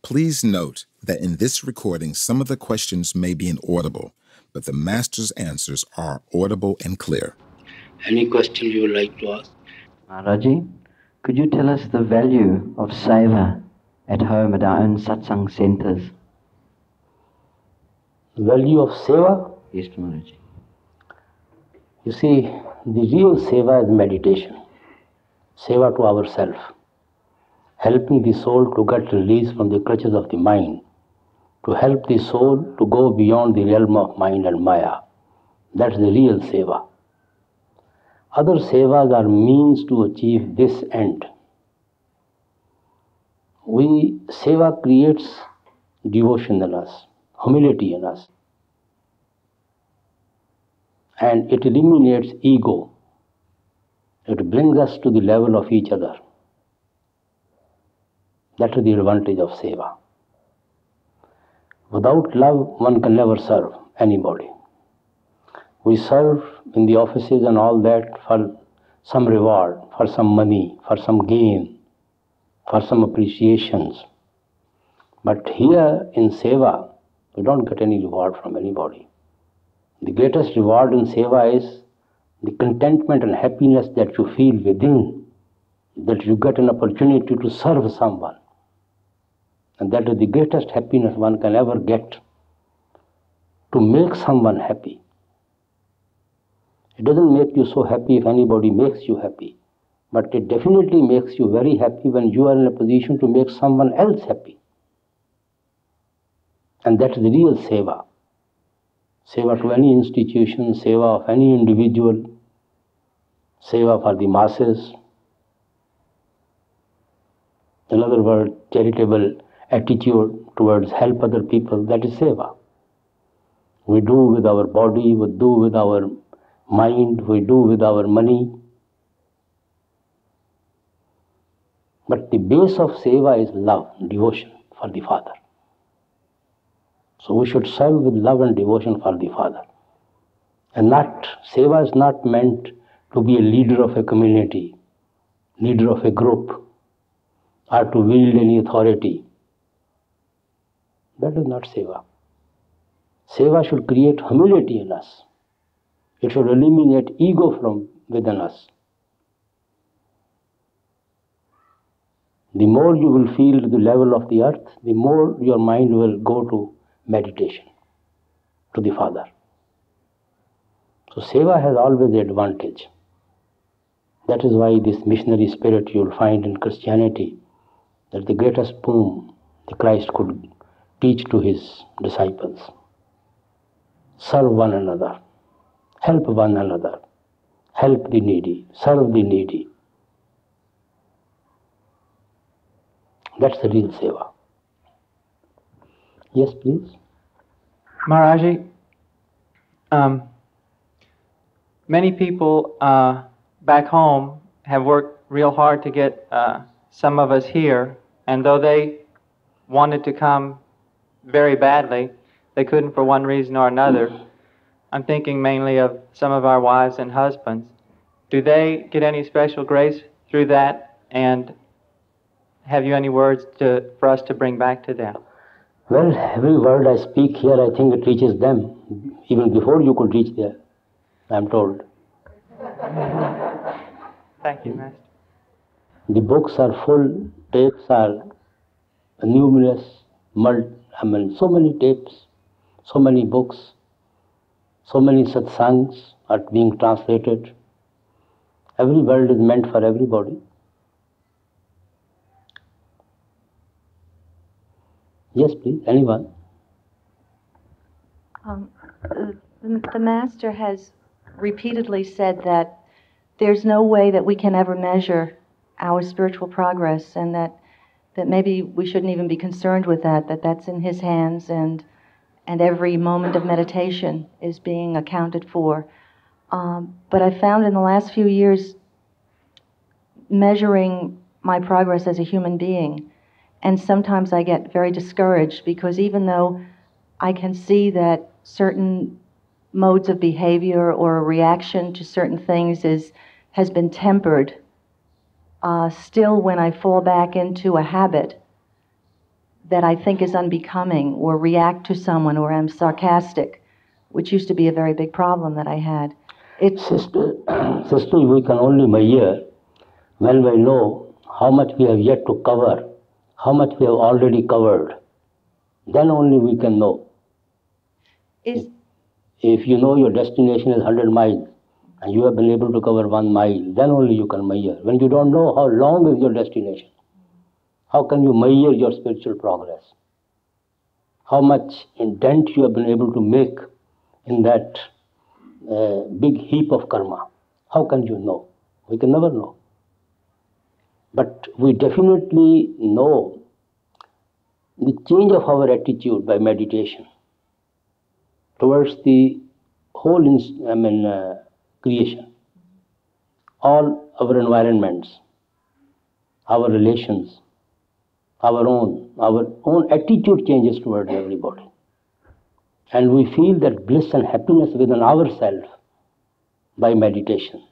Please note that in this recording, some of the questions may be inaudible, but the Master's answers are audible and clear. Any question you would like to ask? Maharaji, could you tell us the value of seva at home at our own satsang centers? The value of seva? Yes, Maharaji. You see, the real seva is meditation. Seva to ourself. Helping the soul to get released from the clutches of the mind. To help the soul to go beyond the realm of mind and maya. That's the real seva. Other sevas are means to achieve this end. Seva creates devotion in us, humility in us. And it eliminates ego. It brings us to the level of each other. That is the advantage of seva. Without love, one can never serve anybody. We serve in the offices and all that for some reward, for some money, for some gain, for some appreciations. But here in seva, we don't get any reward from anybody. The greatest reward in seva is the contentment and happiness that you feel within, that you get an opportunity to serve someone. And that is the greatest happiness one can ever get, to make someone happy. It doesn't make you so happy if anybody makes you happy, but it definitely makes you very happy when you are in a position to make someone else happy. And that is the real seva. Seva to any institution, seva of any individual, seva for the masses. In other words, charitable attitude towards help other people, that is seva. We do with our body, we do with our mind, we do with our money. But the base of seva is love, devotion for the Father. So we should serve with love and devotion for the Father. And seva is not meant to be a leader of a community, leader of a group, or to wield any authority. That is not seva. Seva should create humility in us. It should eliminate ego from within us. The more you will feel to the level of the earth, the more your mind will go to meditation, to the Father. So seva has always the advantage. That is why this missionary spirit you will find in Christianity, that the greatest poem the Christ could teach to his disciples. Serve one another, help one another, help the needy, serve the needy. That's the real seva. Yes, please. Maharaji, many people back home have worked real hard to get some of us here, and though they wanted to come very badly, they couldn't for one reason or another. I'm thinking mainly of some of our wives and husbands. Do they get any special grace through that, and have you any words for us to bring back to them? Well, every word I speak here, I think it reaches them, even before you could reach there, I'm told. Thank you, Master. The books are full, tapes are numerous, so many tapes, so many books, so many satsangs are being translated. Every word is meant for everybody. Yes, please, anyone. The Master has repeatedly said that there's no way that we can ever measure our spiritual progress, and that maybe we shouldn't even be concerned with that that's in His hands, and every moment of meditation is being accounted for. But I found in the last few years, measuring my progress as a human being, and sometimes I get very discouraged, because even though I can see that certain modes of behavior or a reaction to certain things has been tempered, still when I fall back into a habit, that I think is unbecoming, or react to someone, or I'm sarcastic, which used to be a very big problem that I had. Sister, we can only measure when we know how much we have yet to cover, how much we have already covered. Then only we can know. If you know your destination is 100 miles and you have been able to cover 1 mile, then only you can measure. When you don't know how long is your destination, how can you measure your spiritual progress? How much dent you have been able to make in that big heap of karma? How can you know? We can never know. But we definitely know the change of our attitude by meditation towards the whole creation, all our environments, our relations, our own attitude changes towards everybody. And we feel that bliss and happiness within ourselves by meditation.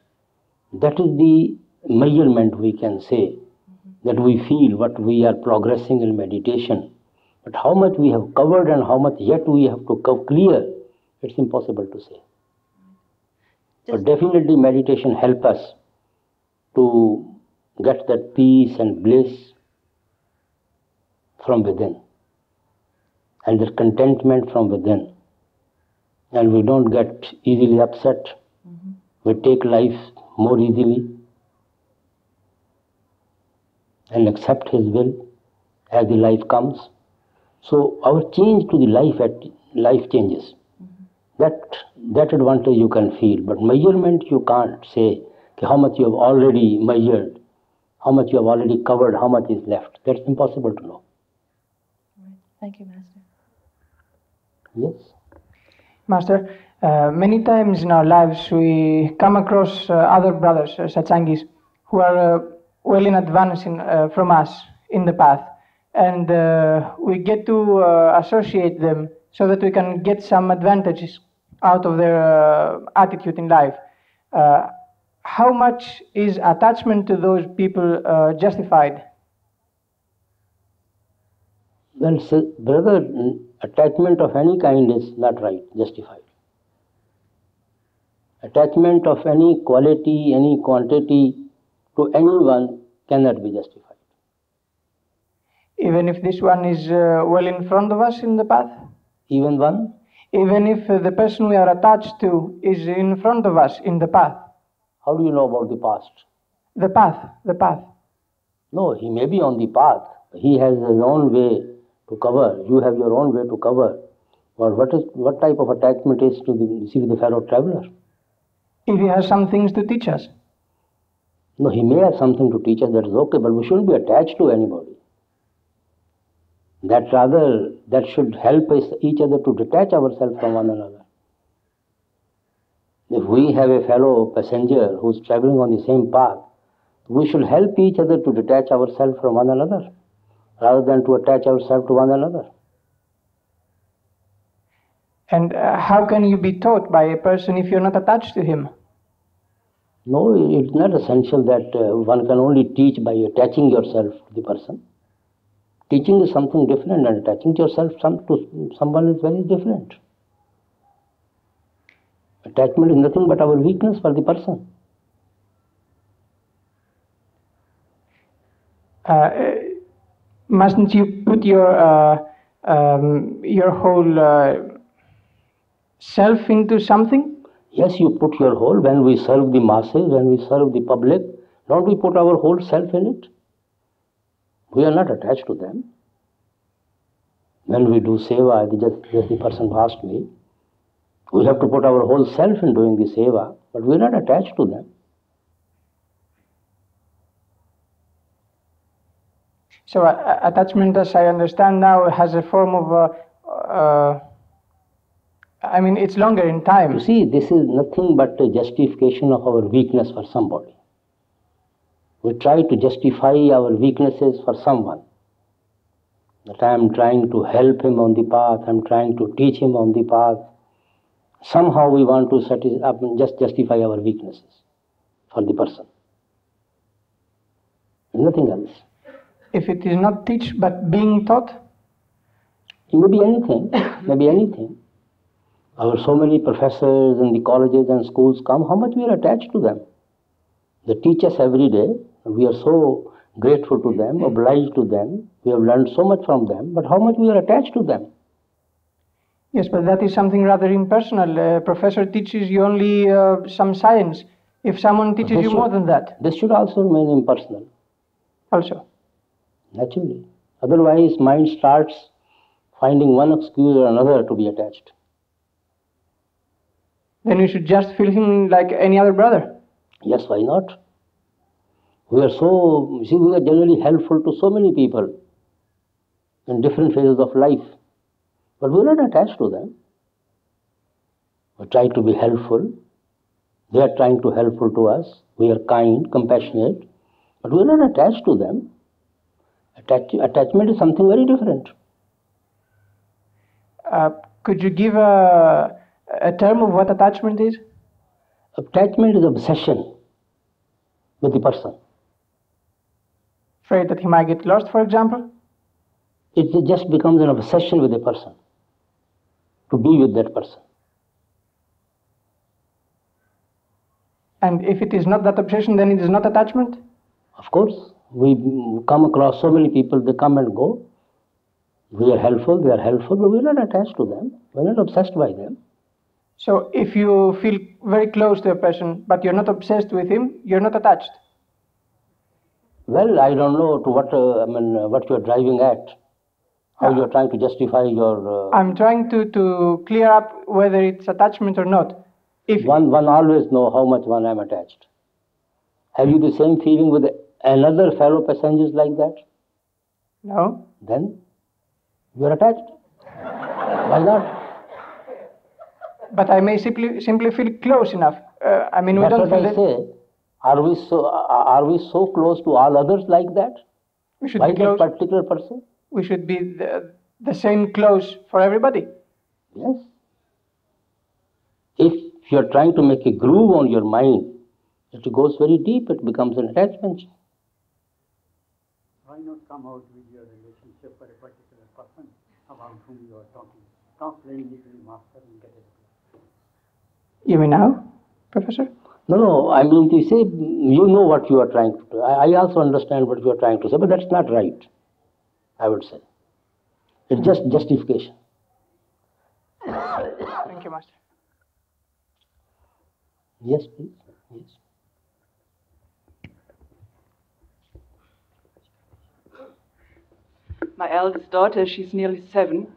That is the measurement we can say, that we feel what we are progressing in meditation. But how much we have covered and how much yet we have to clear, it's impossible to say. But definitely meditation helps us to get that peace and bliss from within, and that contentment from within. And we don't get easily upset. We take life more easily and accept His will as the life comes. So our change to the life changes. That advantage you can feel, but measurement you can't say how much you have already measured, how much you have already covered, how much is left. That's impossible to know. Thank you, Master. Yes? Master, many times in our lives we come across other brothers, satsangis, who are well in advance from us in the path. And we get to associate them so that we can get some advantages out of their attitude in life. How much is attachment to those people justified? Well, brother, attachment of any kind is not right, justified. Attachment of any quality, any quantity to anyone cannot be justified. Even if this one is well in front of us in the path? Even one? Even if the person we are attached to is in front of us in the path? How do you know about the past? The path. No, he may be on the path. He has his own way to cover. You have your own way to cover. But what type of attachment is to the fellow traveler? If he has some things to teach us? No, he may have something to teach us, that is okay, but we shouldn't be attached to anybody. That should help us each other to detach ourselves from one another. If we have a fellow passenger who is traveling on the same path, we should help each other to detach ourselves from one another, rather than to attach ourselves to one another. And how can you be taught by a person if you're not attached to him? No, it's not essential that one can only teach by attaching yourself to the person. Teaching is something different, and attaching yourself to someone is very different. Attachment is nothing but our weakness for the person. Mustn't you put your whole self into something? Yes, you put your whole. When we serve the masses, when we serve the public, don't we put our whole self in it? We are not attached to them. When we do seva, just the person who asked me, we have to put our whole self in doing the seva, but we are not attached to them. So attachment, as I understand now, has a form of, it's longer in time. You see, this is nothing but a justification of our weakness for somebody. We try to justify our weaknesses for someone. That I am trying to help him on the path, I am trying to teach him on the path. Somehow we want to just justify our weaknesses for the person. Nothing else. If it is not teach but being taught? Maybe anything, maybe anything. So many professors in the colleges and schools come, how much we are attached to them. They teach us every day. We are so grateful to them, obliged to them. We have learned so much from them, but how much we are attached to them. Yes, but that is something rather impersonal. A professor teaches you only some science. If someone teaches you more than that. This should also remain impersonal. Also. Naturally. Otherwise, mind starts finding one excuse or another to be attached. Then you should just feel him like any other brother. Yes, why not? We are generally helpful to so many people in different phases of life. But we are not attached to them. We try to be helpful. They are trying to be helpful to us. We are kind, compassionate. But we are not attached to them. Attachment is something very different. Could you give a term of what attachment is? Attachment is obsession with the person. Afraid that he might get lost, for example? It just becomes an obsession with a person, to be with that person. And if it is not that obsession, then it is not attachment? Of course. We come across so many people, they come and go. We are helpful, they are helpful, but we are not attached to them. We are not obsessed by them. So if you feel very close to a person, but you're not obsessed with him, you're not attached? Well, I don't know to what you're driving at. How you're trying to justify your... I'm trying to clear up whether it's attachment or not. If one always know how much one am attached. Have you the same feeling with another fellow passengers like that? No. Then you're attached. Why not? But I may simply feel close enough. That's what I say. Are we so close to all others like that? We should Why be close. that particular person? We should be the same close for everybody. Yes. If you're trying to make a groove on your mind, it goes very deep, it becomes an attachment. Why not come out with your relationship for a particular person about whom you are talking? Talk plainly to the master and get it. You mean now, Professor? No, I mean to say, you know what you are trying to do. I also understand what you are trying to say, but that's not right, I would say. It's just justification. Thank you, Master. Yes, please. Yes. My eldest daughter, she's nearly 7,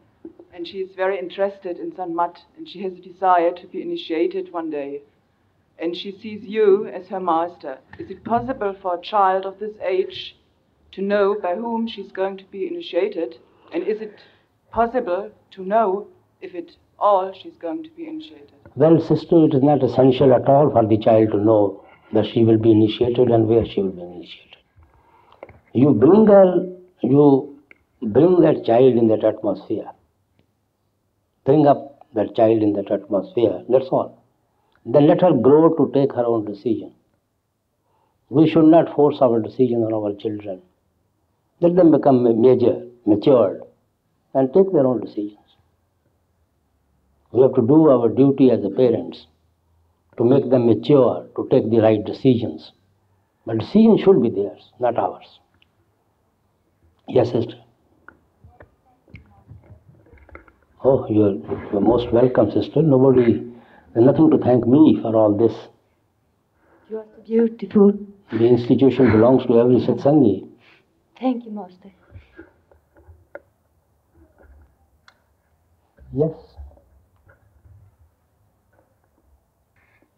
and she is very interested in St. Mat, and she has a desire to be initiated one day. And she sees you as her master. Is it possible for a child of this age to know by whom she's going to be initiated? And is it possible to know if at all she's going to be initiated? Well, sister, it is not essential at all for the child to know that she will be initiated and where she will be initiated. You bring that child in that atmosphere. Bring up that child in that atmosphere, that's all. Then let her grow to take her own decision. We should not force our decision on our children. Let them become matured, and take their own decisions. We have to do our duty as a parents to make them mature, to take the right decisions. But decision should be theirs, not ours. Yes, sister. Oh, you're most welcome, sister. There's nothing to thank me for all this. You are so beautiful. The institution belongs to every satsangi. Thank you, Master. Yes.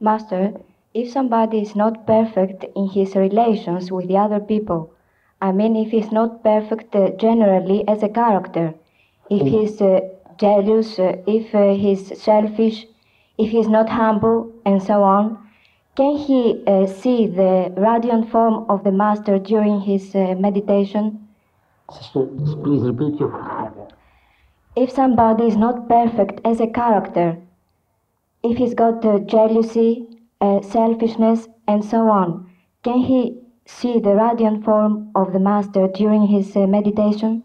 Master, if somebody is not perfect in his relations with the other people, I mean if he's not perfect generally as a character, if he's jealous, if he's selfish, if he's not humble, and so on, can he see the radiant form of the Master during his meditation? Sister, please repeat your question. If somebody is not perfect as a character, if he's got jealousy, selfishness, and so on, can he see the radiant form of the Master during his meditation?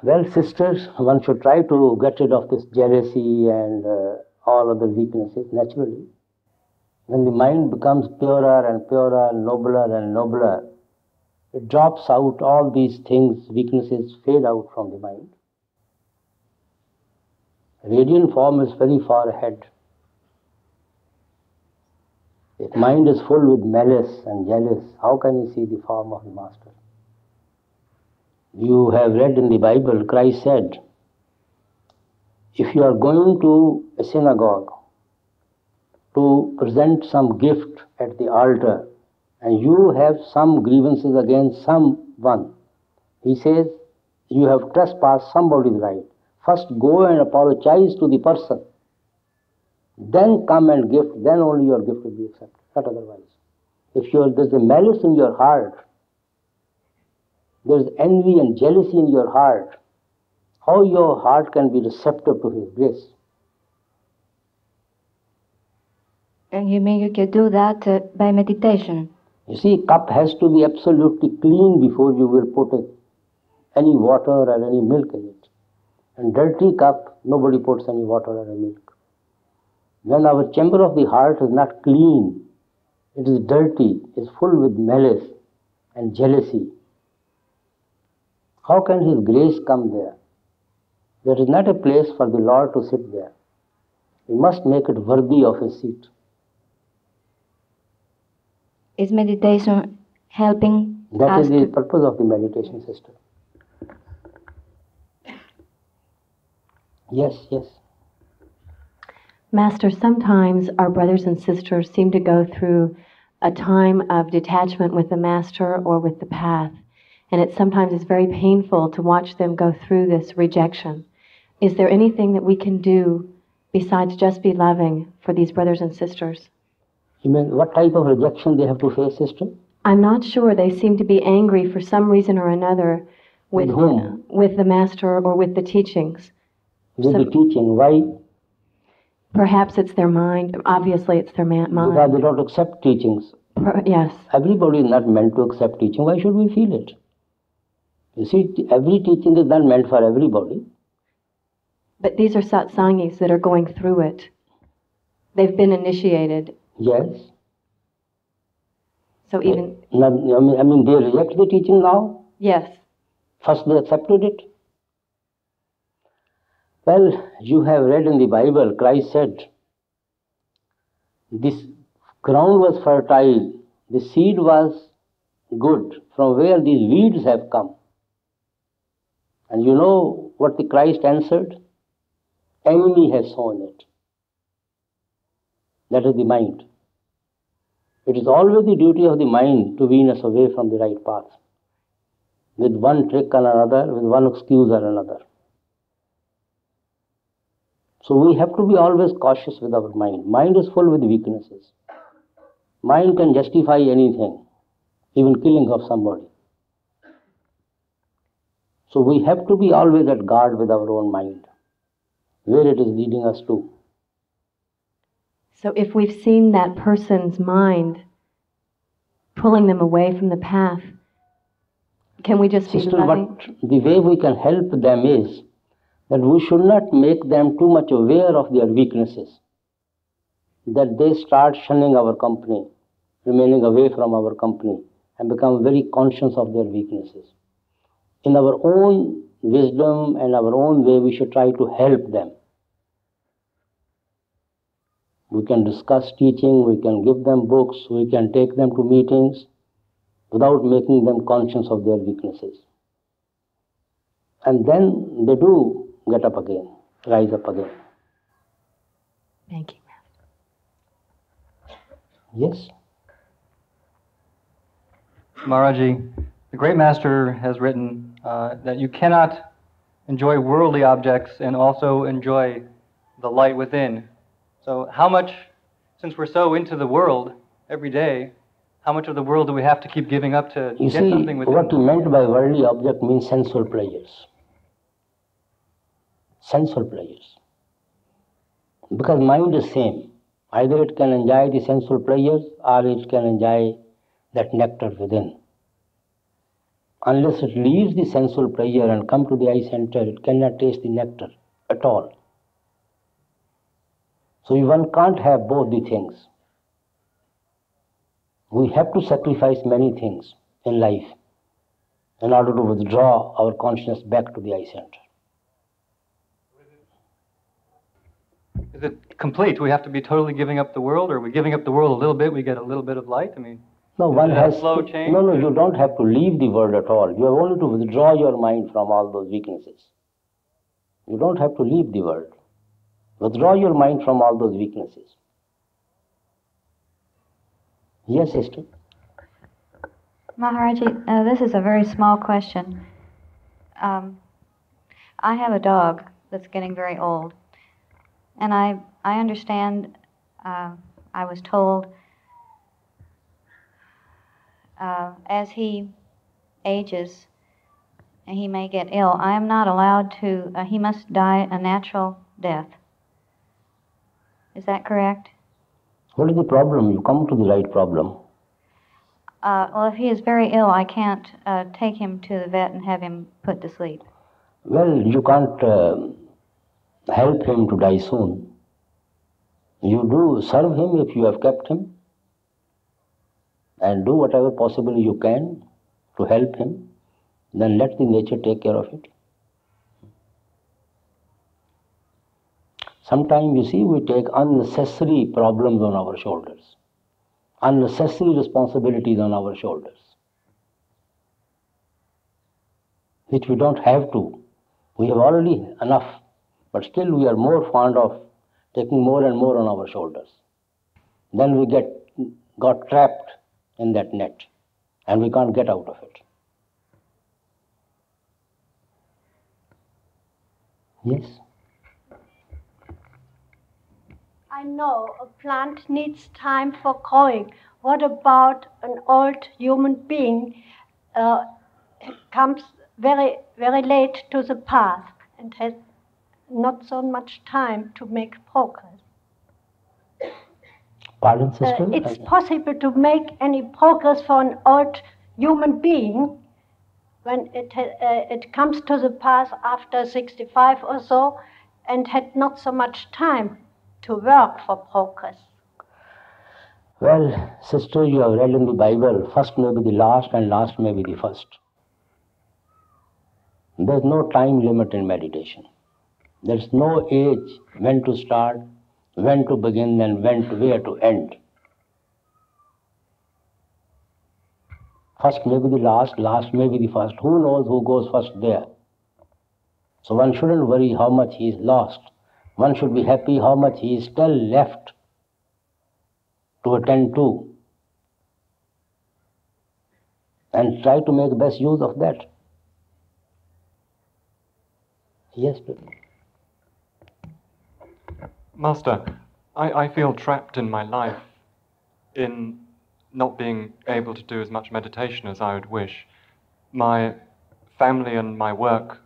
Well, sisters, one should try to get rid of this jealousy and all other weaknesses naturally. When the mind becomes purer and purer, nobler and nobler, it drops out all these things, weaknesses fade out from the mind. Radiant form is very far ahead. If mind is full with malice and jealous, how can he see the form of the Master? You have read in the Bible, Christ said, if you are going to a synagogue to present some gift at the altar and you have some grievances against someone, he says, you have trespassed somebody's right. First go and apologize to the person. Then come and gift, then only your gift will be accepted, not otherwise. If there's a malice in your heart, there's envy and jealousy in your heart, how your heart can be receptive to His grace? And you mean you can do that by meditation? You see, cup has to be absolutely clean before you will put any water or any milk in it. And dirty cup, nobody puts any water or milk. When our chamber of the heart is not clean, it is dirty, it is full with malice and jealousy, how can His grace come there? There is not a place for the Lord to sit there. We must make it worthy of His seat. Is meditation helping That us is the purpose of the meditation, sister. Yes, yes. Master, sometimes our brothers and sisters seem to go through a time of detachment with the Master or with the path, and it sometimes is very painful to watch them go through this rejection. Is there anything that we can do besides just be loving for these brothers and sisters? You mean what type of rejection they have to face, sister? I'm not sure. They seem to be angry for some reason or another with whom? With the Master or with the teachings. With the teaching. Why? Perhaps it's their mind. Obviously, it's their mind. Because they don't accept teachings. Yes. Everybody is not meant to accept teaching. Why should we feel it? You see, every teaching is not meant for everybody. But these are satsangis that are going through it. They've been initiated. Yes. So even... I mean, they reject the teaching now? Yes. First they accepted it? Well, you have read in the Bible, Christ said, this ground was fertile, the seed was good, from where these weeds have come. And you know what the Christ answered? Enemy has sown it. That is the mind. It is always the duty of the mind to wean us away from the right path, with one trick or another, with one excuse or another. So we have to be always cautious with our mind. Mind is full with weaknesses. Mind can justify anything, even killing of somebody. So we have to be always at guard with our own mind, where it is leading us to. So if we've seen that person's mind pulling them away from the path, can we just be loving? The way we can help them is that we should not make them too much aware of their weaknesses, that they start shunning our company, remaining away from our company, and become very conscious of their weaknesses. In our own wisdom and our own way, we should try to help them. We can discuss teaching, we can give them books, we can take them to meetings without making them conscious of their weaknesses. And then they do get up again, rise up again. Thank you, Master. Yes? Maharaji, the great Master has written that you cannot enjoy worldly objects and also enjoy the light within. So how much, since we're so into the world every day, how much of the world do we have to keep giving up to get something within? What he meant by worldly object means sensual pleasures. Sensual pleasures. Because mind is same. Either it can enjoy the sensual pleasures or it can enjoy that nectar within. unless it leaves the sensual pleasure and come to the eye center, it cannot taste the nectar at all. So one can't have both the things. We have to sacrifice many things in life in order to withdraw our consciousness back to the eye center. Is it complete? We have to be totally giving up the world, or are we giving up the world a little bit, we get a little bit of light? I mean, No, one has slow change? No, you don't have to leave the world at all. You have only to withdraw your mind from all those weaknesses. You don't have to leave the world. Withdraw your mind from all those weaknesses. Yes, sister. Maharaji, this is a very small question. I have a dog that's getting very old, and I understand, I was told, as he ages, and he may get ill, I am not allowed to, he must die a natural death. Is that correct? What is the problem? You come to the right problem. Well, if he is very ill, I can't take him to the vet and have him put to sleep. Well, you can't help him to die soon. You do serve him if you have kept him, and do whatever possible you can to help him. Then let the nature take care of it. Sometimes, you see, we take unnecessary problems on our shoulders, unnecessary responsibilities on our shoulders, which we don't have to. We have already enough, but still we are more fond of taking more and more on our shoulders. Then we got trapped in that net, and we can't get out of it. Yes? I know a plant needs time for growing. What about an old human being comes very, very late to the path and has not so much time to make progress? Pardon, sister? It's possible to make any progress for an old human being when it comes to the path after 65 or so and had not so much time to work for progress. Well, sister, you have read in the Bible, first may be the last and last may be the first. There's no time limit in meditation. There's no age when to start, when to begin, and where to end. First may be the last, last may be the first. Who knows who goes first there? So one shouldn't worry how much he is lost. One should be happy how much he is still left to attend to, and try to make best use of that. Yes, please. Master, I feel trapped in my life in not being able to do as much meditation as I would wish. My family and my work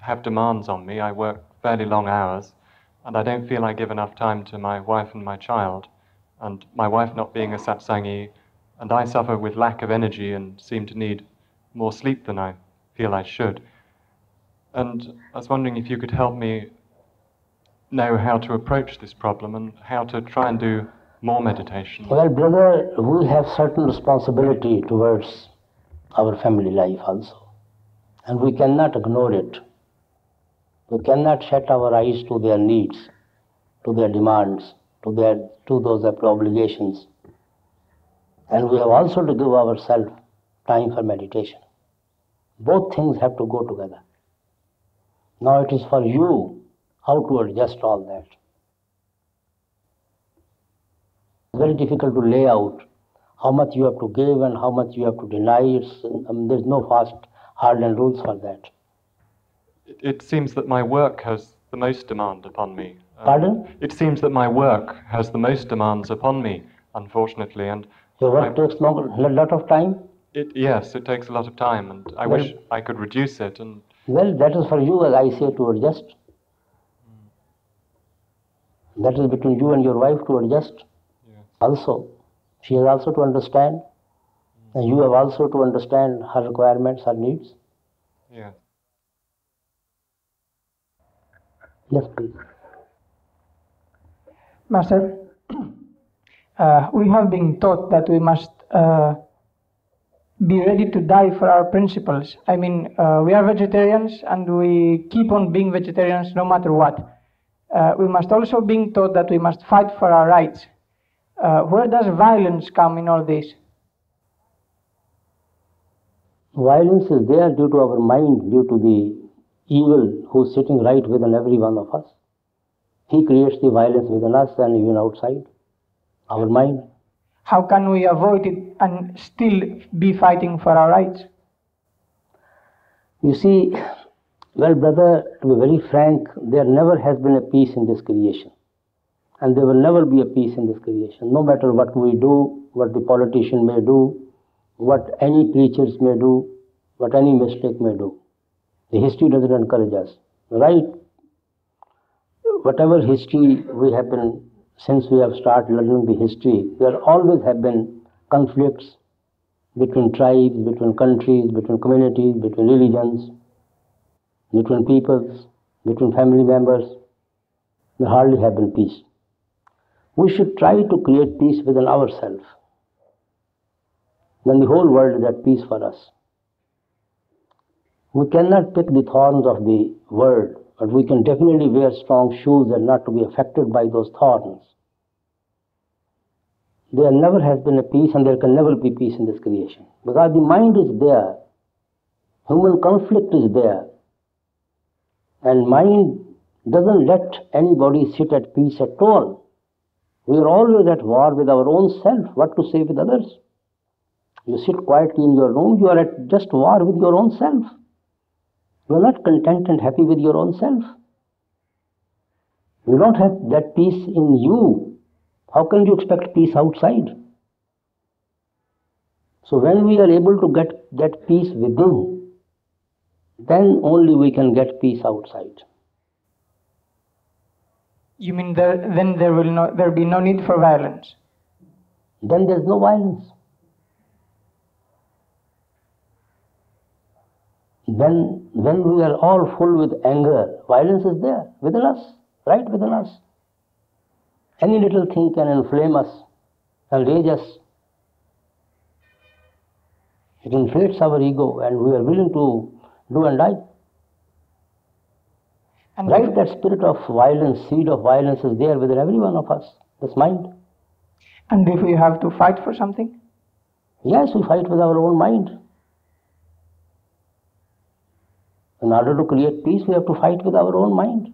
have demands on me. I work fairly long hours, and I don't feel I give enough time to my wife and my child. And my wife not being a satsangi, and I suffer with lack of energy and seem to need more sleep than I feel I should. And I was wondering if you could help me know how to approach this problem and how to try and do more meditation. Well, brother, we have certain responsibility towards our family life also, and we cannot ignore it. We cannot shut our eyes to their needs, to their demands, to those obligations. And we have also to give ourselves time for meditation. Both things have to go together. Now it is for you how to adjust all that. It's very difficult to lay out how much you have to give and how much you have to deny. There's no fast, hardened rules for that. It seems that my work has the most demand upon me. Pardon? It seems that my work has the most demands upon me, unfortunately, and your work takes a lot of time? Yes, it takes a lot of time, and I wish I could reduce it. And well, that is for you, as I say, to adjust. That is between you and your wife to adjust. Yes. Also, she has also to understand And you have also to understand her requirements, her needs. Yeah. Yes, please. Master, we have been taught that we must be ready to die for our principles. I mean, we are vegetarians and we keep on being vegetarians no matter what. We must also be taught that we must fight for our rights. Where does violence come in all this? Violence is there due to our mind, due to the evil who's sitting right within every one of us. He creates the violence within us and even outside, our mind. How can we avoid it and still be fighting for our rights? You see, well, brother, to be very frank, there never has been a peace in this creation. And there will never be a peace in this creation, no matter what we do, what the politician may do, what any preachers may do, what any mistake may do. The history doesn't encourage us, right? Whatever history we have been, since we have started learning the history, there always have been conflicts between tribes, between countries, between communities, between religions, between peoples, between family members. There hardly have been peace. We should try to create peace within ourselves. Then the whole world is at peace for us. We cannot pick the thorns of the world, but we can definitely wear strong shoes and not to be affected by those thorns. There never has been a peace and there can never be peace in this creation. Because the mind is there, human conflict is there, and mind doesn't let anybody sit at peace at all. We are always at war with our own self, what to say with others. You sit quietly in your room, you are at just war with your own self. You are not content and happy with your own self. You don't have that peace in you. How can you expect peace outside? So when we are able to get that peace within, then only we can get peace outside. You mean then there will be no need for violence? Then there's no violence. Then when we are all full with anger, violence is there within us, right within us. Any little thing can inflame us, enrage us. It inflates our ego and we are willing to do and die. And right, that spirit of violence, seed of violence is there within every one of us, this mind. And if we have to fight for something? Yes, we fight with our own mind. In order to create peace, we have to fight with our own mind.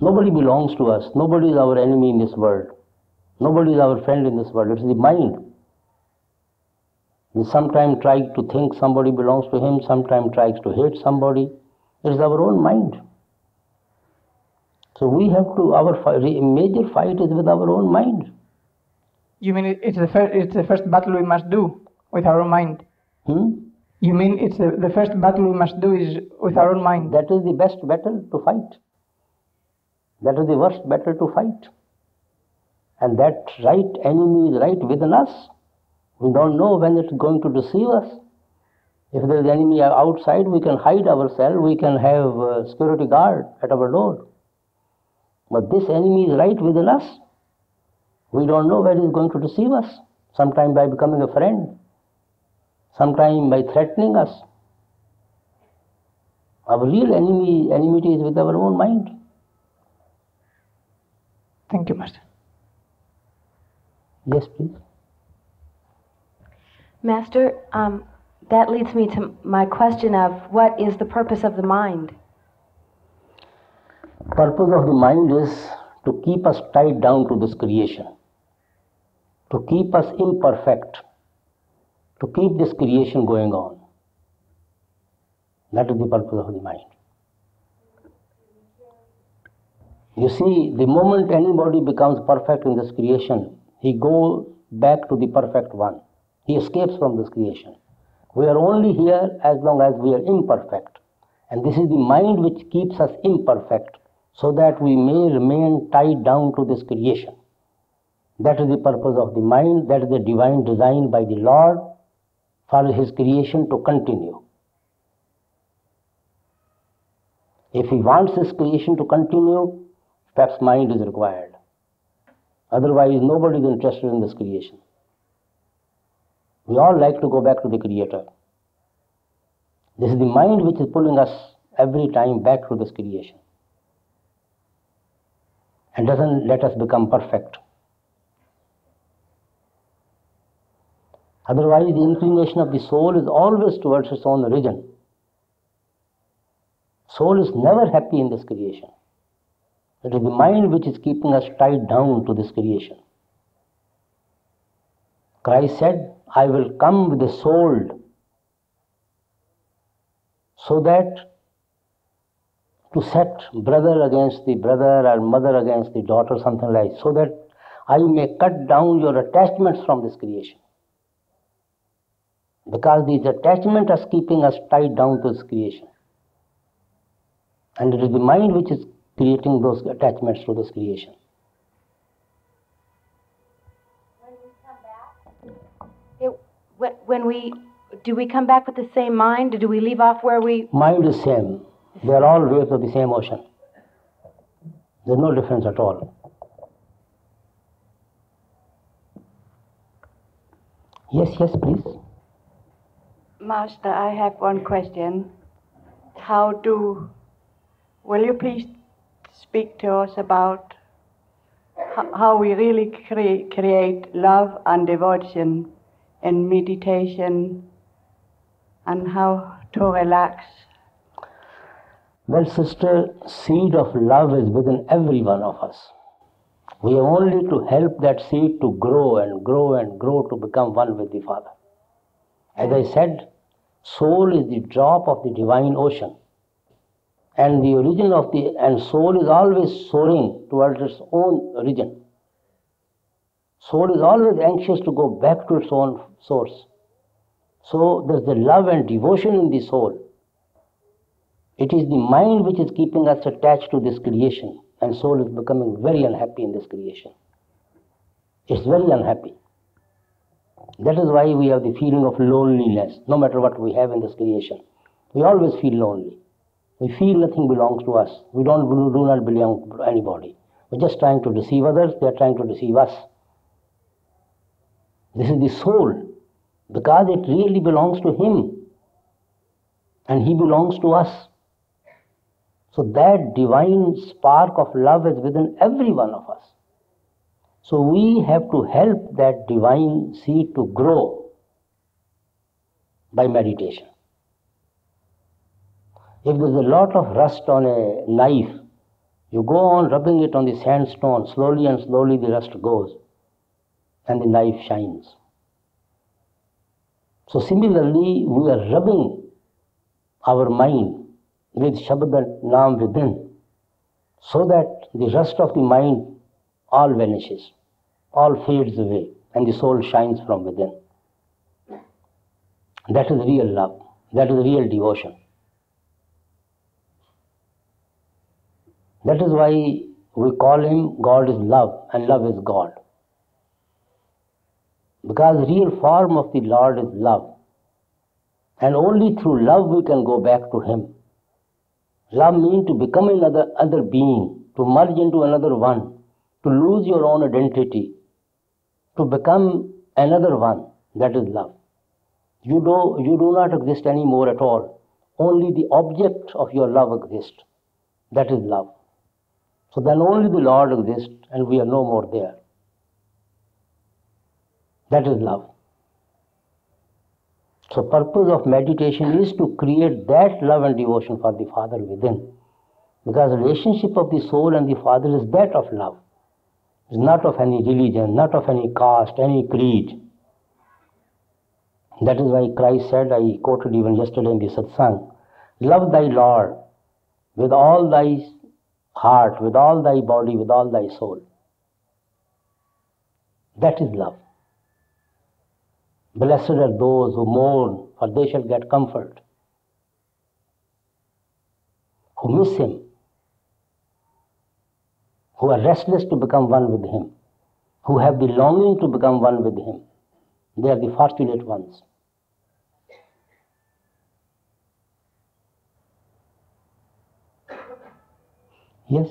Nobody belongs to us. Nobody is our enemy in this world. Nobody is our friend in this world. It's the mind. We sometimes try to think somebody belongs to him, sometimes tries to hate somebody. It's our own mind. So we have to, our major fight is with our own mind. You mean it's the first battle we must do with our own mind? You mean it's the first battle we must do is with our own mind? That is the best battle to fight. That is the worst battle to fight. And that right enemy is right within us. We don't know when it's going to deceive us. If there is enemy outside, we can hide ourselves, we can have a security guard at our door. But this enemy is right within us. We don't know when it's going to deceive us. Sometime by becoming a friend, sometime by threatening us. Our real enmity is with our own mind. Thank you, Master. Yes, please. Master, that leads me to my question of what is the purpose of the mind? Purpose of the mind is to keep us tied down to this creation, to keep us imperfect, to keep this creation going on. That is the purpose of the mind. You see, the moment anybody becomes perfect in this creation, he goes back to the perfect one. He escapes from this creation. We are only here as long as we are imperfect. And this is the mind which keeps us imperfect, so that we may remain tied down to this creation. That is the purpose of the mind. That is the divine design by the Lord for His creation to continue. If He wants His creation to continue, perhaps mind is required. Otherwise, nobody is interested in this creation. We all like to go back to the Creator. This is the mind which is pulling us every time back to this creation and doesn't let us become perfect. Otherwise, the inclination of the soul is always towards its own origin. Soul is never happy in this creation. It is the mind which is keeping us tied down to this creation. Christ said, I will come with the soul so that to set brother against the brother or mother against the daughter, something like, so that I may cut down your attachments from this creation. Because these attachments are keeping us tied down to this creation. And it is the mind which is creating those attachments to this creation. Do we come back with the same mind? Do we leave off where we... Mind is same. They are all waves of the same ocean. There is no difference at all. Yes, please. Master, I have one question. Will you please speak to us about how we really create love and devotion in meditation and how to relax? Well, sister, seed of love is within every one of us. We have only to help that seed to grow and grow and grow to become one with the Father. As I said, soul is the drop of the divine ocean. And the origin of and soul is always soaring towards its own origin. Soul is always anxious to go back to its own source. So there's the love and devotion in the soul. It is the mind which is keeping us attached to this creation, and soul is becoming very unhappy in this creation. It's very unhappy. That is why we have the feeling of loneliness, no matter what we have in this creation. We always feel lonely. We feel nothing belongs to us. We do not belong to anybody. We're just trying to deceive others, they are trying to deceive us. This is the soul, because it really belongs to Him, and He belongs to us. So that divine spark of love is within every one of us. So we have to help that divine seed to grow by meditation. If there's a lot of rust on a knife, you go on rubbing it on the sandstone, slowly and slowly the rust goes and the knife shines. So similarly, we are rubbing our mind with Shabad and Naam within, so that the rust of the mind all vanishes, all fades away, and the soul shines from within. That is real love, that is real devotion. That is why we call Him God is love, and love is God. Because the real form of the Lord is love. And only through love we can go back to Him. Love means to become another being, to merge into another one, to lose your own identity, to become another one. That is love. You do not exist anymore at all. Only the object of your love exists. That is love. So then only the Lord exists and we are no more there. That is love. So purpose of meditation is to create that love and devotion for the Father within. Because the relationship of the soul and the Father is that of love. It's not of any religion, not of any caste, any creed. That is why Christ said, I quoted even yesterday in the satsang, love thy Lord with all thy heart, with all thy body, with all thy soul. That is love. Blessed are those who mourn, for they shall get comfort. Who miss Him, who are restless to become one with Him. who have the longing to become one with him. They are the fortunate ones. Yes.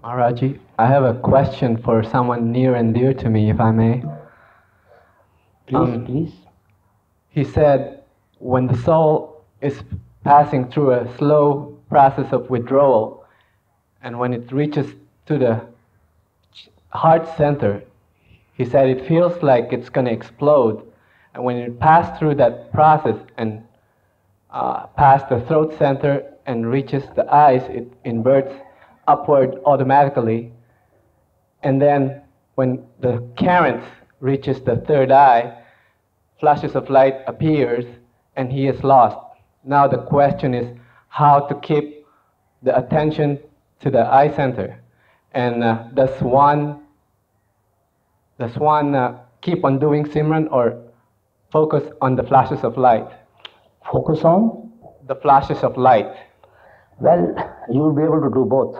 Maharaji, I have a question for someone near and dear to me, if I may. Please. He said, when the soul is passing through a slow process of withdrawal, and when it reaches to the heart center, he said it feels like it's going to explode. And when it passes through that process and past the throat center and reaches the eyes, it inverts upward automatically. And then when the current reaches the third eye, flashes of light appears and he is lost. Now the question is how to keep the attention to the eye center. And does one keep on doing Simran or focus on the flashes of light? Focus on? The flashes of light. Well, you will be able to do both.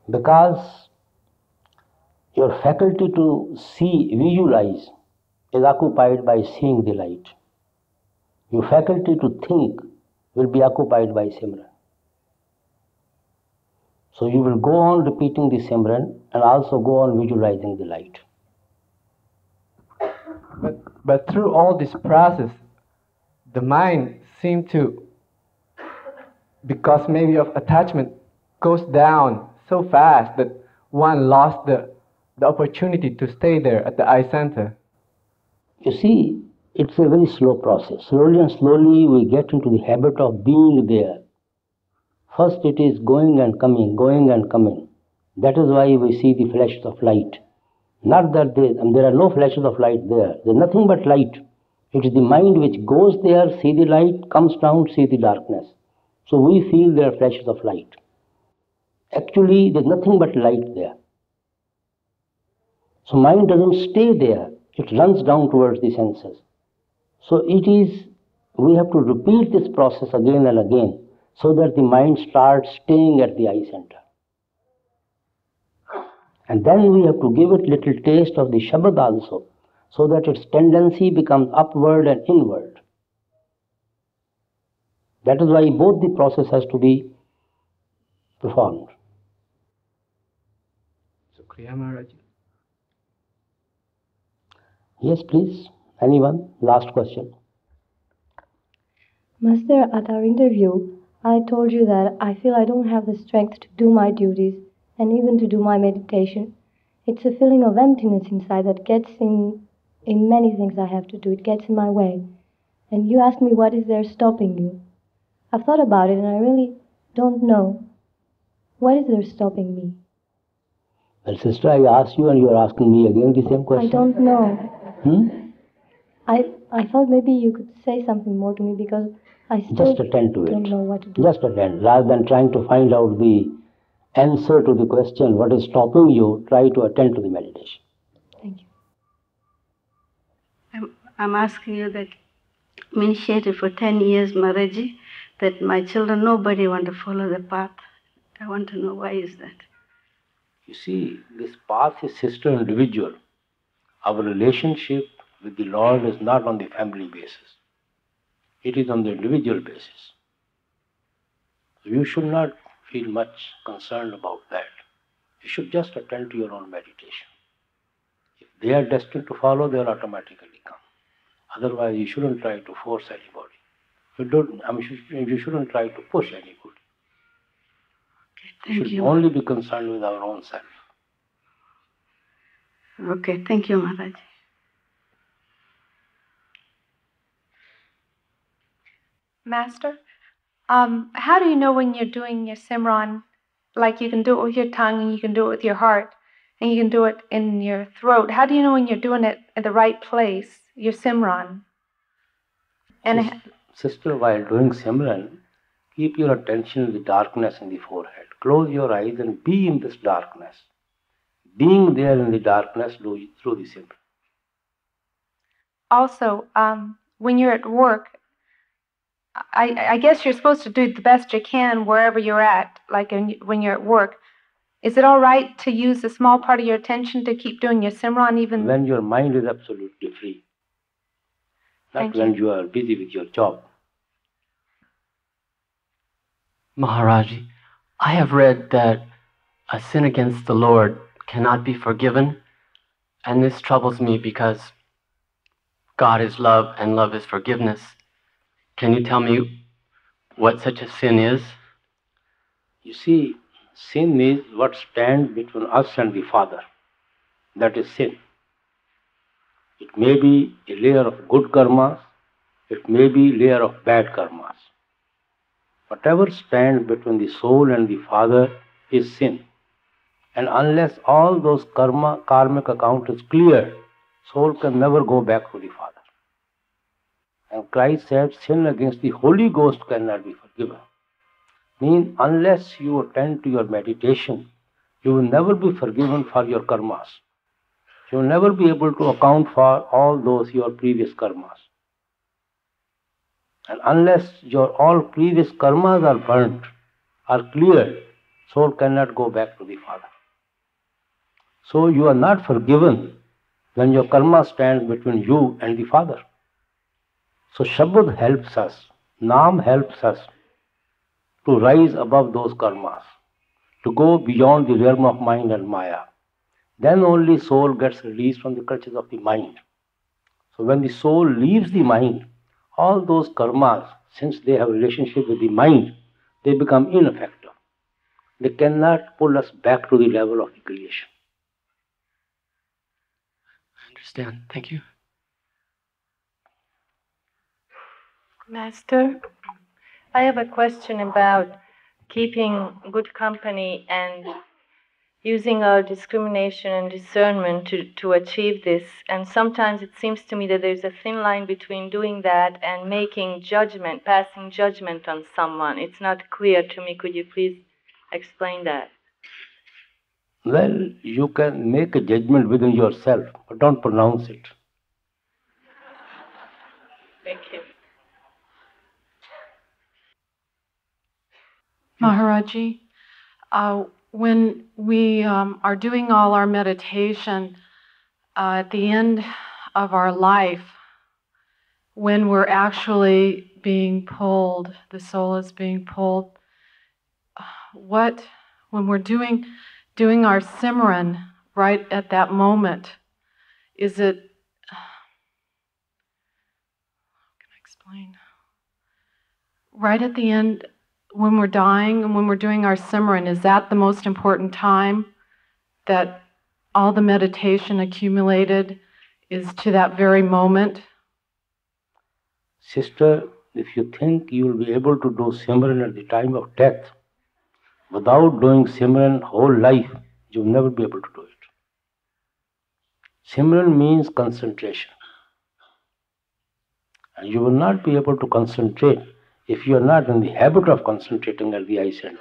Because your faculty to see, visualize, is occupied by seeing the light. Your faculty to think will be occupied by Simran. So you will go on repeating the Simran and also go on visualizing the light. But through all this process, the mind seemed to, because maybe of attachment, goes down so fast that one lost the opportunity to stay there at the eye center. You see, it's a very slow process. Slowly and slowly we get into the habit of being there. First it is going and coming, going and coming. That is why we see the flashes of light. Not that there are no flashes of light there. There is nothing but light. It is the mind which goes there, see the light, comes down, see the darkness. So we feel there are flashes of light. Actually, there is nothing but light there. So mind doesn't stay there. It runs down towards the senses. So we have to repeat this process again and again so that the mind starts staying at the eye center. And then we have to give it little taste of the Shabad also, so that its tendency becomes upward and inward. That is why both the process has to be performed. Shukriya, Maharaji. Yes, please. Anyone? Last question. Master, at our interview, I told you that I feel I don't have the strength to do my duties and even to do my meditation. It's a feeling of emptiness inside that gets in many things I have to do. It gets in my way. And you asked me what is there stopping you. I've thought about it and I really don't know. What is there stopping me? Well, sister, I asked you and you are asking me again the same question. I don't know. I thought maybe you could say something more to me because I still just attend to it. Don't know what to do. Just attend. Rather than trying to find out the answer to the question, what is stopping you, try to attend to the meditation. Thank you. I'm asking you that I'm initiated for 10 years, Maharaji, that my children, nobody want to follow the path. I want to know why is that? You see, this path is sister individual. Our relationship with the Lord is not on the family basis. It is on the individual basis. You should not feel much concerned about that. You should just attend to your own meditation. If they are destined to follow, they will automatically come. Otherwise, you shouldn't try to force anybody. You shouldn't try to push anybody. Okay, thank you should you. only be concerned with our own self. Okay, thank you, Maharaj. Master, how do you know when you're doing your Simran? Like you can do it with your tongue and you can do it with your heart and you can do it in your throat. How do you know when you're doing it at the right place, your Simran? And Sister, while doing Simran, keep your attention in the darkness in the forehead. Close your eyes and be in this darkness. Being there in the darkness through the Simran. Also, when you're at work, I guess you're supposed to do the best you can wherever you're at, like when you're at work. Is it all right to use a small part of your attention to keep doing your Simran even? When your mind is absolutely free, not when you are busy with your job. Maharaji, I have read that a sin against the Lord cannot be forgiven, and this troubles me because God is love and love is forgiveness. Can you tell me what such a sin is? You see, sin is what stands between us and the Father. That is sin. It may be a layer of good karmas, it may be a layer of bad karmas. Whatever stands between the soul and the Father is sin. And unless all those karmic account is cleared, soul can never go back to the Father. And Christ said, sin against the Holy Ghost cannot be forgiven. Means unless you attend to your meditation, you will never be forgiven for your karmas. You will never be able to account for all those your previous karmas. And unless your all previous karmas are burnt, are cleared, soul cannot go back to the Father. So you are not forgiven when your karma stands between you and the Father. So Shabad helps us, Naam helps us to rise above those karmas, to go beyond the realm of mind and Maya. Then only soul gets released from the clutches of the mind. So when the soul leaves the mind, all those karmas, since they have a relationship with the mind, they become ineffective. They cannot pull us back to the level of the creation. I understand. Thank you. Master, I have a question about keeping good company and using our discrimination and discernment to achieve this. And sometimes it seems to me that there's a thin line between doing that and making judgment, passing judgment on someone. It's not clear to me. Could you please explain that? Well, you can make a judgment within yourself, but don't pronounce it. Thank you. Maharaji, when we are doing all our meditation, at the end of our life, when we're actually being pulled, the soul is being pulled, when we're doing our Simran right at that moment, is it, how can I explain? Right at the end, when we're dying and when we're doing our Simran, is that the most important time that all the meditation accumulated is to that very moment? Sister, if you think you will be able to do Simran at the time of death, without doing Simran whole life, you will never be able to do it. Simran means concentration. And you will not be able to concentrate if you are not in the habit of concentrating at the eye center.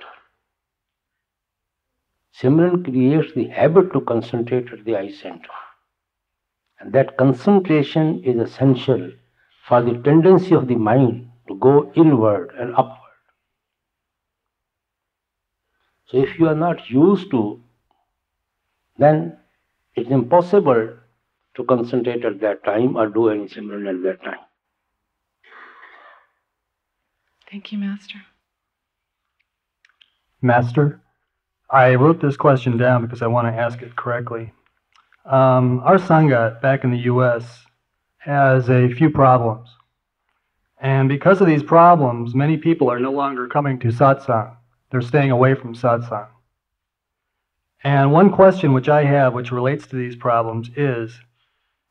Simran creates the habit to concentrate at the eye center. And that concentration is essential for the tendency of the mind to go inward and upward. So if you are not used to, then it's impossible to concentrate at that time or do any Simran at that time. Thank you, Master. Master, I wrote this question down because I want to ask it correctly. Our Sangha back in the U.S. has a few problems. And because of these problems, many people are no longer coming to satsang. They're staying away from satsang. And one question which I have which relates to these problems is,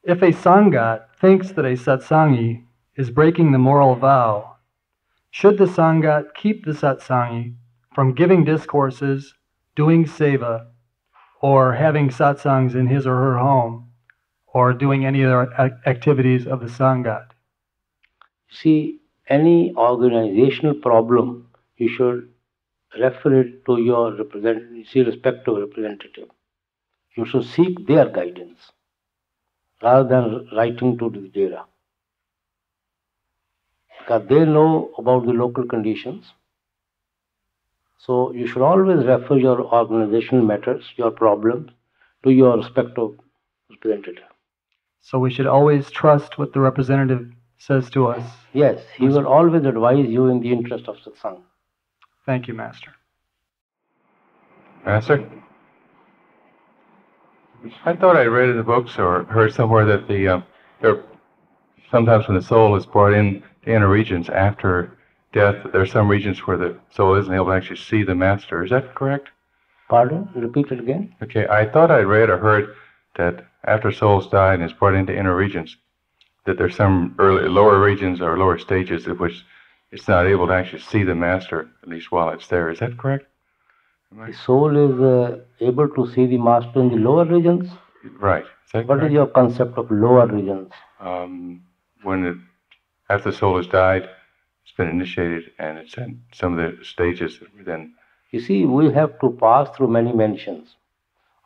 if a Sangha thinks that a satsangi is breaking the moral vow, should the Sangha keep the satsangi from giving discourses, doing seva, or having satsangs in his or her home, or doing any other activities of the Sangha? See, any organizational problem, you should refer it to your respective representative. You should seek their guidance rather than writing to the Dera. Because they know about the local conditions. So you should always refer your organizational matters, your problems, to your respective representative. So we should always trust what the representative says to us. Yes, he will always advise you in the interest of satsang. Thank you, Master. Master? I thought I read in the books or heard somewhere that there sometimes when the soul is brought in to inner regions after death, there are some regions where the soul isn't able to actually see the Master. Is that correct? Pardon? Repeat it again. Okay, I thought I read or heard that after souls die and is brought into inner regions, that there's some lower regions or lower stages at which it's not able to actually see the Master, at least while it's there. Is that correct? The soul is able to see the Master in the lower regions? Right. Is that What correct? is your concept of lower regions? After the soul has died, it's been initiated, and it's in some of the stages that we then. You see, we have to pass through many mentions.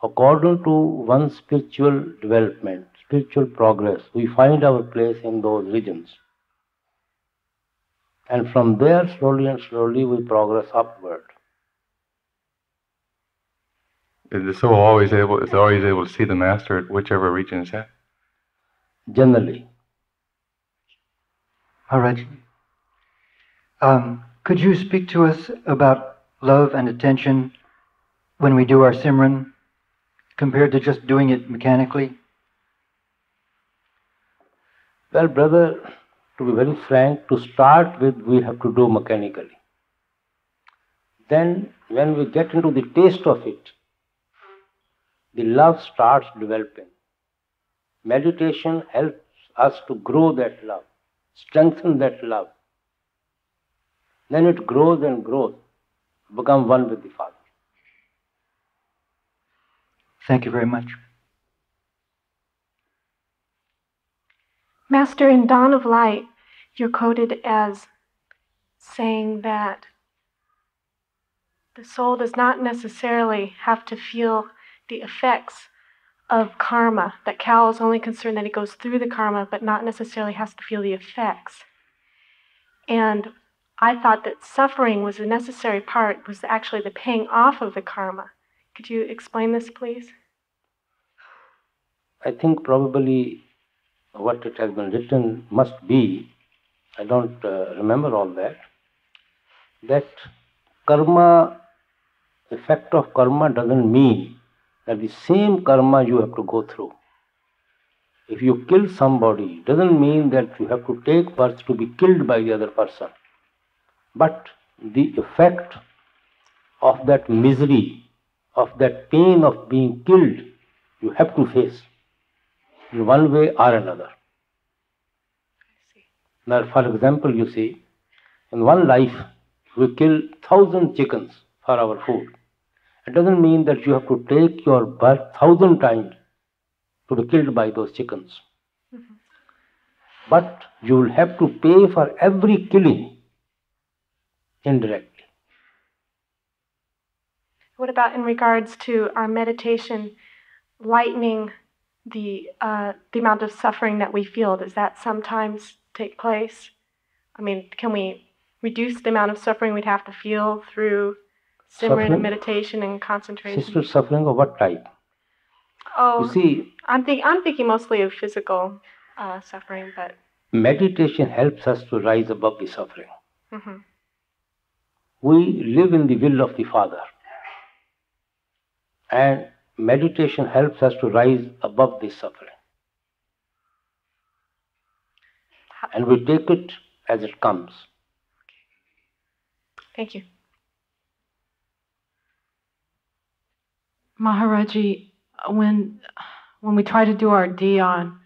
According to one's spiritual development, spiritual progress, we find our place in those regions. And from there, slowly and slowly, we progress upward. Is the soul always able to see the Master at whichever region it's at? Generally. Maharaji, could you speak to us about love and attention when we do our Simran compared to just doing it mechanically? Well, brother, to be very frank, to start with, we have to do mechanically. Then, when we get into the taste of it, the love starts developing. Meditation helps us to grow that love, strengthen that love. Then it grows and grows, become one with the Father. Thank you very much. Master, in Dawn of Light, you're quoted as saying that the soul does not necessarily have to feel the effects of karma, that Cal is only concerned that he goes through the karma, but not necessarily has to feel the effects. And I thought that suffering was a necessary part, was actually the paying off of the karma. Could you explain this, please? I think probably what it has been written must be, I don't remember all that karma, effect of karma doesn't mean that the same karma you have to go through. If you kill somebody, doesn't mean that you have to take birth to be killed by the other person. But the effect of that misery, of that pain of being killed, you have to face in one way or another. Now, for example, you see, in one life, we kill 1,000 chickens for our food. It doesn't mean that you have to take your birth 1,000 times to be killed by those chickens. But you will have to pay for every killing indirectly. What about in regards to our meditation lightening the amount of suffering that we feel? Does that sometimes take place? I mean, can we reduce the amount of suffering we'd have to feel through Simran and meditation and concentration? Sister, suffering of what type? Oh, you see, I'm thinking mostly of physical suffering, but meditation helps us to rise above the suffering. mm-hmm. We live in the will of the Father. And meditation helps us to rise above this suffering. And we take it as it comes. Thank you. Maharaji, when we try to do our dhyan,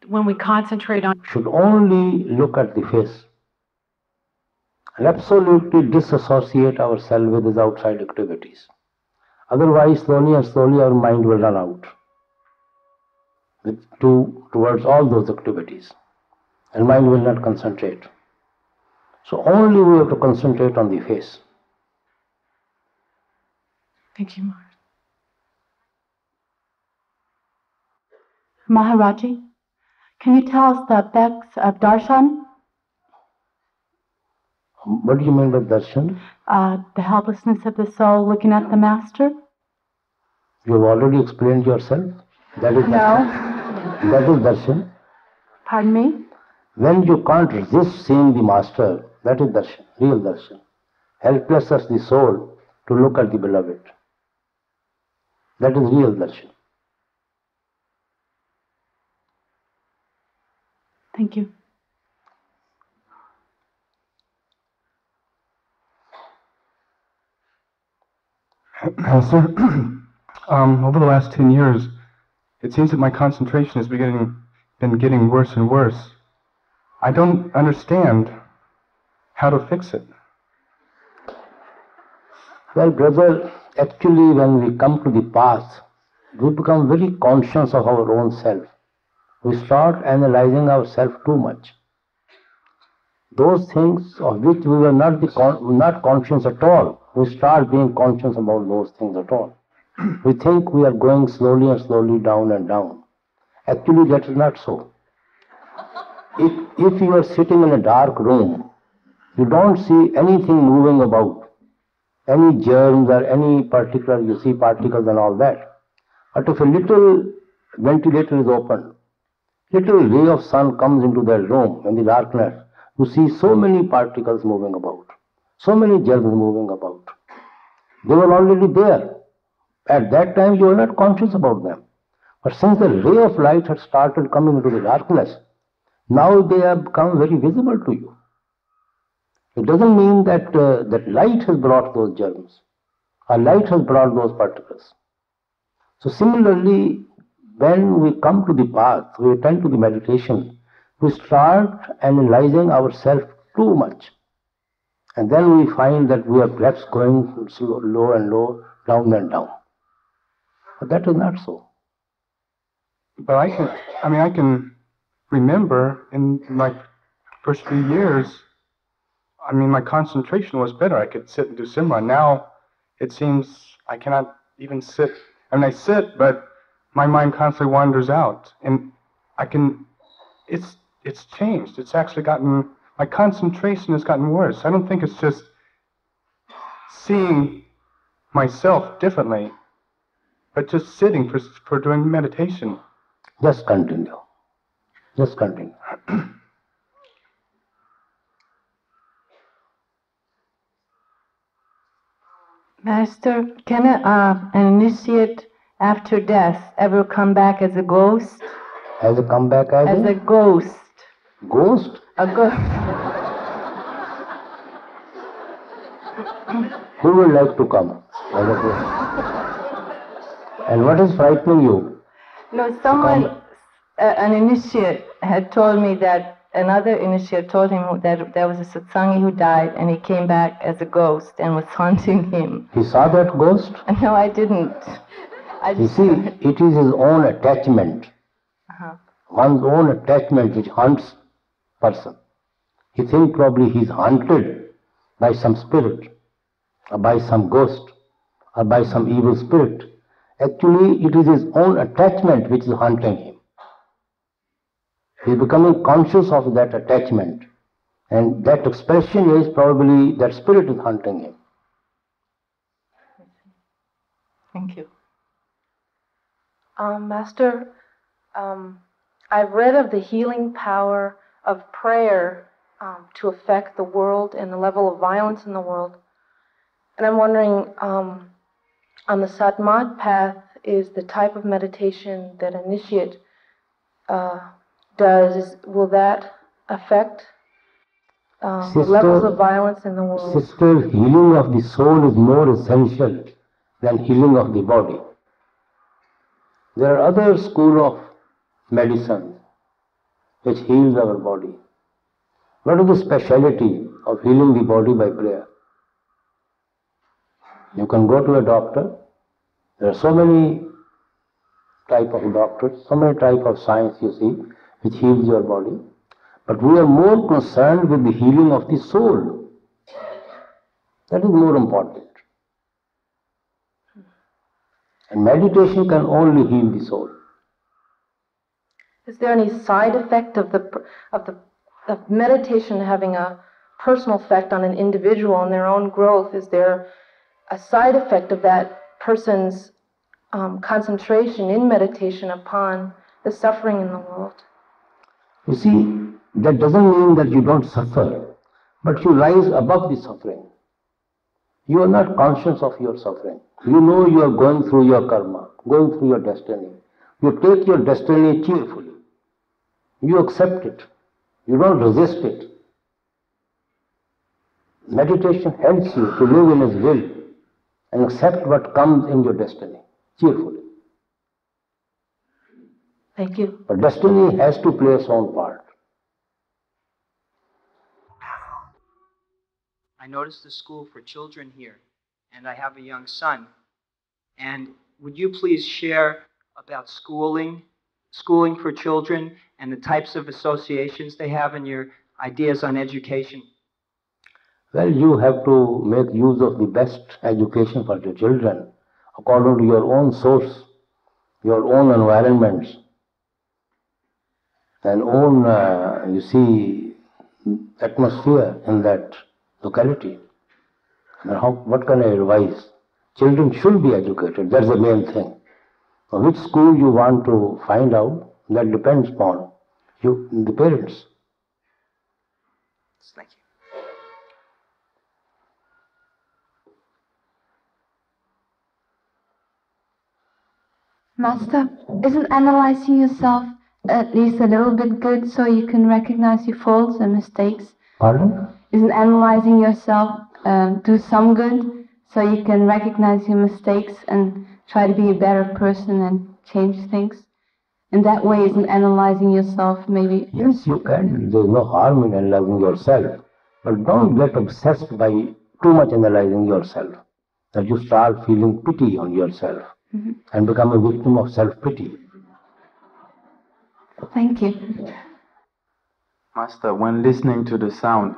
when we concentrate on... Should only look at the face and absolutely disassociate ourselves with his outside activities. Otherwise, slowly and slowly our mind will run out towards all those activities, and mind will not concentrate. So only we have to concentrate on the face. Thank you, Maharaji, can you tell us the effects of darshan? What do you mean by darshan? The helplessness of the soul looking at the Master? You have already explained yourself. That is No. darshan. That is darshan. Pardon me? When you can't resist seeing the Master, that is darshan, real darshan. Helpless as the soul to look at the beloved. That is real darshan. Thank you. Sir, over the last 10 years, it seems that my concentration has been getting worse and worse. I don't understand how to fix it. Well, brother, actually when we come to the path, we become very conscious of our own self. We start analyzing ourselves too much. Those things of which we were not conscious at all, we start being conscious about those things at all. We think we are going slowly and slowly down and down. Actually, that is not so. If you are sitting in a dark room, you don't see anything moving about, any germs or any particular, you see particles and all that. But if a little ventilator is opened, little ray of sun comes into that room in the darkness, you see so many particles moving about, so many germs moving about. They were already there. At that time you were not conscious about them. But since the ray of light had started coming into the darkness, now they have become very visible to you. It doesn't mean that that light has brought those germs, or light has brought those particles. So similarly, when we come to the path, we attend to the meditation, we start analyzing ourselves too much. And then we find that we are perhaps going low and low, down and down. But that is not so. But I can remember in my first few years, my concentration was better. I could sit and do Simran. Now, it seems I cannot even sit. I sit, but my mind constantly wanders out. And it's changed. It's actually my concentration has gotten worse. I don't think it's just seeing myself differently, but just sitting for doing meditation. Just continue. Just continue. Master, can an initiate after death ever come back as a ghost? As a comeback as a ghost. Ghost? A ghost. Who would like to come as a ghost? And what is frightening you? No, someone, an initiate had told me that another initiate told him that there was a satsangi who died and he came back as a ghost and was haunting him. He saw that ghost? No, I didn't. You see, it is his own attachment. One's own attachment which haunts person. He thinks probably he's haunted by some spirit, or by some ghost, or by some evil spirit. Actually, it is his own attachment which is haunting him. He is becoming conscious of that attachment, and that expression is probably that spirit is haunting him. Thank you. Master, I've read of the healing power of prayer to affect the world and the level of violence in the world. And I'm wondering, on the Satmat path, is the type of meditation that initiate does, will that affect the levels of violence in the world? Sister, healing of the soul is more essential than healing of the body. There are other schools of medicine which heals our body. What is the speciality of healing the body by prayer? You can go to a doctor. There are so many type of doctors, so many type of science you see, which heals your body. But we are more concerned with the healing of the soul. That is more important. And meditation can only heal the soul. Is there any side effect of meditation having a personal effect on an individual and their own growth? Is there a side effect of that person's concentration in meditation upon the suffering in the world? You see, that doesn't mean that you don't suffer, but you rise above the suffering. You are not conscious of your suffering. You know you are going through your karma, going through your destiny. You take your destiny cheerfully. You accept it. You don't resist it. Meditation helps you to live in His will and accept what comes in your destiny cheerfully. Thank you. But destiny has to play its own part. I noticed the school for children here, and I have a young son. And would you please share about schooling for children, and the types of associations they have, and your ideas on education? Well, you have to make use of the best education for your children according to your own source, your own environments, and own, you see, atmosphere in that locality. And what can I advise? Children should be educated, that's the main thing. Which school you want to find out, that depends upon you, the parents. Thank you. Master, isn't analyzing yourself at least a little bit good so you can recognize your faults and mistakes? Pardon? Isn't analyzing yourself do some good so you can recognize your mistakes and try to be a better person and change things? In that way, isn't analyzing yourself maybe... Yes, you can. There's no harm in analyzing yourself. But don't get obsessed by too much analyzing yourself, that you start feeling pity on yourself and become a victim of self-pity. Thank you. Master, when listening to the sound,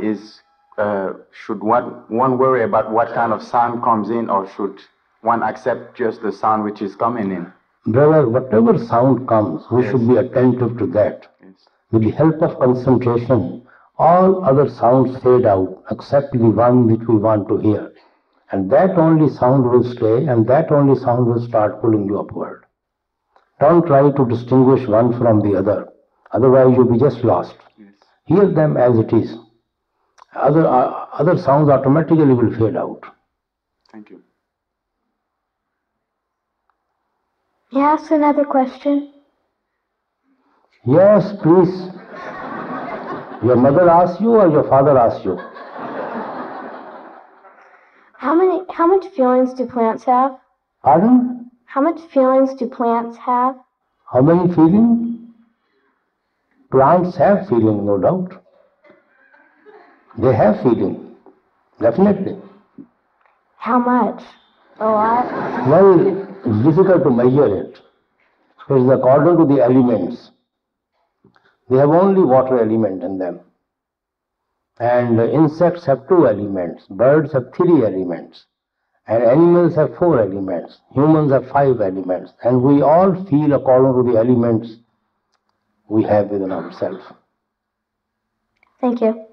should one worry about what kind of sound comes in, or should one accept just the sound which is coming in? Brother, whatever sound comes, we should be attentive to that. With the help of concentration, all other sounds fade out except the one which we want to hear. And that only sound will stay, and that only sound will start pulling you upward. Don't try to distinguish one from the other, otherwise you'll be just lost. Hear them as it is. Other sounds automatically will fade out. Thank you. May I ask another question? Yes, please. Your mother asked you or your father asked you? How much feelings do plants have? Pardon? How much feelings do plants have? How many feelings? Plants have feeling, no doubt. They have feeling, definitely. How much? A lot? Well, it's difficult to measure it. It is according to the elements. They have only water element in them. And insects have 2 elements, birds have 3 elements, and animals have 4 elements, humans have 5 elements, and we all feel according to the elements we have within ourselves. Thank you.